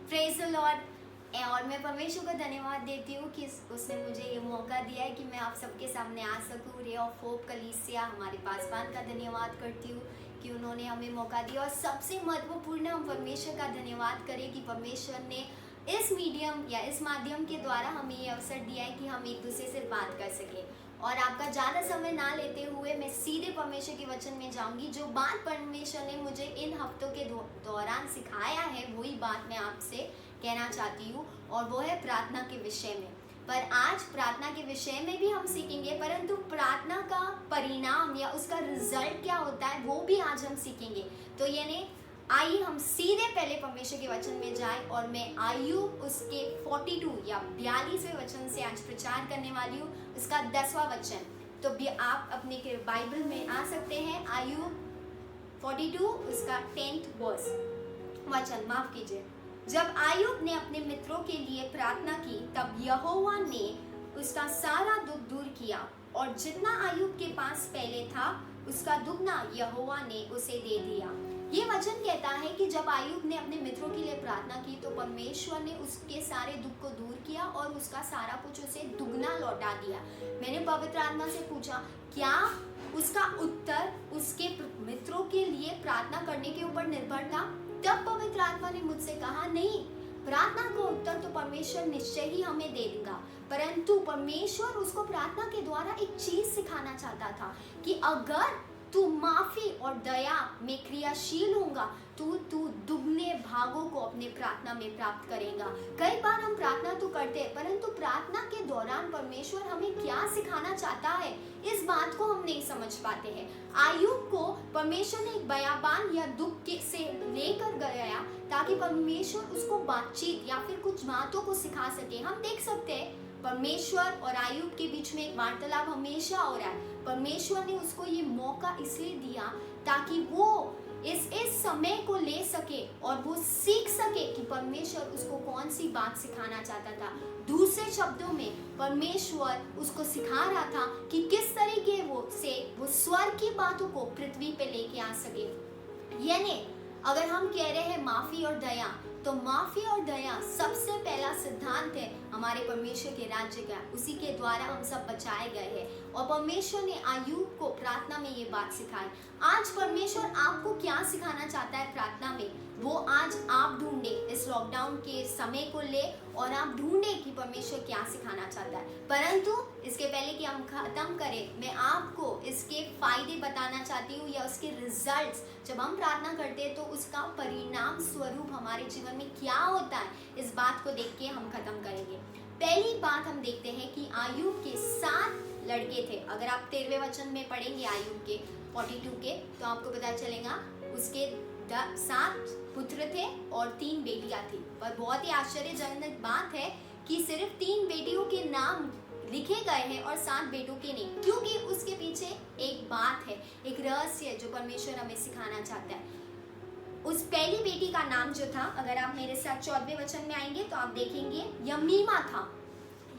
Praise the Lord. और मैं परमेश्वर को धन्यवाद देती हूँ कि उसने मुझे ये मौका दिया है कि मैं आप सबके सामने आ सकूँ। रे ऑफ होप कलीसिया हमारे पासवान का धन्यवाद करती हूँ कि उन्होंने हमें मौका दिया। और सबसे महत्वपूर्ण हम परमेश्वर का धन्यवाद करें कि परमेश्वर ने इस मीडियम या इस माध्यम के द्वारा हमें ये अवसर दिया है कि हम एक दूसरे से बात कर सकें। और आपका ज़्यादा समय ना लेते हुए मैं सीधे परमेश्वर के वचन में जाऊंगी। जो बात परमेश्वर ने मुझे इन हफ्तों के दौरान सिखाया है वही बात मैं आपसे कहना चाहती हूँ, और वो है प्रार्थना के विषय में। पर आज प्रार्थना के विषय में भी हम सीखेंगे, परंतु प्रार्थना का परिणाम या उसका रिजल्ट क्या होता है वो भी आज हम सीखेंगे। तो यानी आइए हम सीधे पहले परमेश्वर के वचन में जाएं, और मैं आयुब उसके 42 या 42वें वचन से आज प्रचार करने वाली हूँ, उसका 10वां वचन। तो भी आप अपने के बाइबल में आ सकते हैं। आयुब 42 उसका 10th वर्स वचन, माफ कीजिए। जब आयुब ने अपने मित्रों के लिए प्रार्थना की तब यहोवा ने उसका सारा दुख दूर किया, और जितना आयुब के पास पहले था उसका दुगना यहोवा ने उसे दे दिया। ये वचन कहता है कि जब आयुब ने अपने मित्रों के लिए प्रार्थना की तो परमेश्वर ने उसके सारे दुख को दूर किया और उसका सारा कुछ उसे दुगना लौटा दिया। मैंने पवित्र आत्मा से पूछा, क्या उसका उत्तर उसके मित्रों के लिए प्रार्थना करने के ऊपर निर्भर था? तब पवित्र आत्मा ने मुझसे कहा, नहीं, प्रार्थना का उत्तर तो परमेश्वर निश्चय ही हमें दे देगा, परंतु परमेश्वर उसको प्रार्थना के द्वारा एक चीज सिखाना चाहता था कि अगर तू माफी और दया में क्रियाशील होगा तो तू दुगने भागों को अपने प्रार्थना में प्राप्त करेगा। कई बार हम प्रार्थना तो करते हैं, परंतु प्रार्थना के दौरान परमेश्वर हमें क्या सिखाना चाहता है इस बात को हम नहीं समझ पाते हैं। आयुब को परमेश्वर ने एक बयाबान या दुख से लेकर गया ताकि परमेश्वर उसको बातचीत या फिर कुछ बातों को सिखा सके। हम देख सकते हैं परमेश्वर और आयुब के बीच में एक वार्तालाप हमेशा हो रहा है। परमेश्वर ने उसको ये मौका इसलिए दिया ताकि वो इस समय को ले सके और वो सीख सके कि परमेश्वर उसको कौन सी बात सिखाना चाहता था। दूसरे शब्दों में परमेश्वर उसको सिखा रहा था कि किस तरीके वो स्वर्ग की बातों को पृथ्वी पे लेके आ सके। यानी अगर हम कह रहे हैं माफी और दया, तो माफी और दया सबसे पहला सिद्धांत है हमारे परमेश्वर के राज्य का। उसी के द्वारा हम सब बचाए गए हैं, और परमेश्वर ने आयुब को प्रार्थना में ये बात सिखाई। आज परमेश्वर आपको क्या सिखाना चाहता है प्रार्थना में, वो आज आप ढूंढे। इस लॉकडाउन के समय को ले और आप ढूंढे कि परमेश्वर क्या सिखाना चाहता है। परंतु इसके पहले कि हम खत्म करें, मैं आपको इसके फायदे बताना चाहती हूँ या उसके रिजल्ट्स। जब हम प्रार्थना करते हैं तो उसका परिणाम स्वरूप हमारे जीवन में क्या होता है, इस बात को देख के हम खत्म करेंगे। पहली बात हम देखते हैं कि आयुब के 7 लड़के थे। अगर आप 13वें वचन में पढ़ेंगे आयुब के 42 के, तो आपको पता चलेगा उसके 7 पुत्र थे और 3 बेटियां थी। पर बहुत ही आश्चर्यजनक बात है कि सिर्फ 3 बेटियों के नाम लिखे गए हैं और 7 बेटों के नहीं, क्योंकि उसके पीछे एक बात है, एक रहस्य जो परमेश्वर हमें सिखाना चाहता है। उस पहली बेटी का नाम जो था, अगर आप मेरे साथ 14वें वचन में आएंगे तो आप देखेंगे यमीमा था।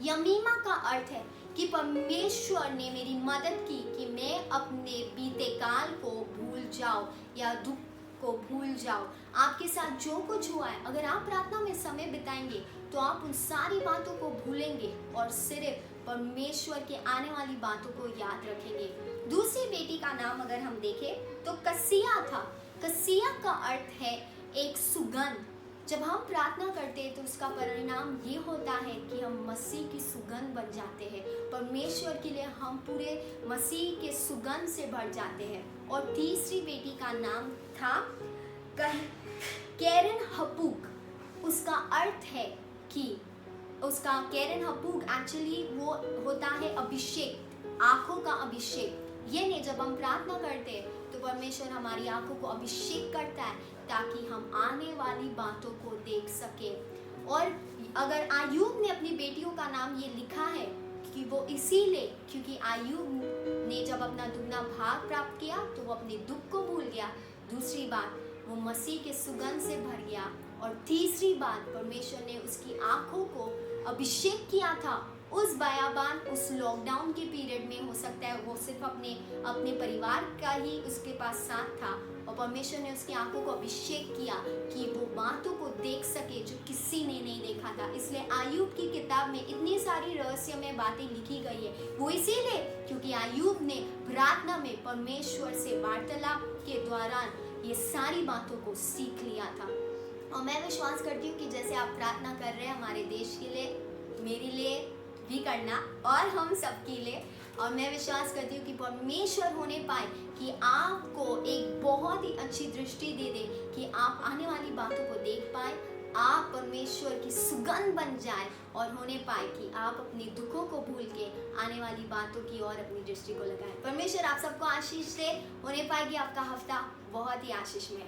यमीमा का अर्थ है कि परमेश्वर ने मेरी मदद की कि मैं अपने बीते काल को भूल जाऊं या दुख को भूल जाओ। आपके साथ जो कुछ हुआ है, अगर आप प्रार्थना में समय बिताएंगे तो आप उन सारी बातों को भूलेंगे और सिर्फ परमेश्वर के आने वाली बातों को याद रखेंगे। दूसरी बेटी का नाम अगर हम देखें तो कसिया था। कसिया का अर्थ है एक सुगंध। जब हम प्रार्थना करते हैं तो उसका परिणाम ये होता है कि हम मसीह की सुगंध बन जाते हैं। परमेश्वर के लिए हम पूरे मसीह के सुगंध से भर जाते हैं। और तीसरी बेटी का नाम था कैरन हपूक। उसका अर्थ है कि उसका कैरन हपूक एक्चुअली वो होता है अभिषेक, आंखों का अभिषेक। ये नहीं, जब हम प्रार्थना करते हैं तो परमेश्वर हमारी आंखों को अभिषेक करता है ताकि हम आने वाली बातों को देख सके। और अगर आयुब ने अपनी बेटियों का नाम ये लिखा है कि वो इसीलिए क्योंकि आयुब ने जब अपना दुगना भाग प्राप्त किया तो वो अपने दुख को भूल गया। दूसरी बात, वो मसीह के सुगंध से भर गया। और तीसरी बात, परमेश्वर ने उसकी आंखों को अभिषेक किया था। उस बयाबान, उस लॉकडाउन के पीरियड में हो सकता है वो सिर्फ अपने परिवार का ही उसके पास साथ था, और परमेश्वर ने उसकी आंखों को अभिषेक किया कि वो बातों को देख सके जो किसी ने नहीं देखा था। इसलिए आयूब की किताब में इतनी सारी रहस्यमय बातें लिखी गई है, वो इसीलिए क्योंकि आयूब ने प्रार्थना में परमेश्वर से वार्तालाप के दौरान ये सारी बातों को सीख लिया था। और मैं विश्वास करती हूँ कि जैसे आप प्रार्थना कर रहे हैं हमारे देश के लिए, मेरे लिए भी करना और हम सबके लिए, और मैं विश्वास करती हूँ कि परमेश्वर होने पाए कि आपको एक बहुत ही अच्छी दृष्टि दे दे कि आप आने वाली बातों को देख पाए, आप परमेश्वर की सुगंध बन जाए और होने पाए कि आप अपने दुखों को भूल के आने वाली बातों की ओर अपनी दृष्टि को लगाएं। परमेश्वर आप सबको आशीष दे, होने पाए कि आपका हफ्ता बहुत ही आशीषमय हो।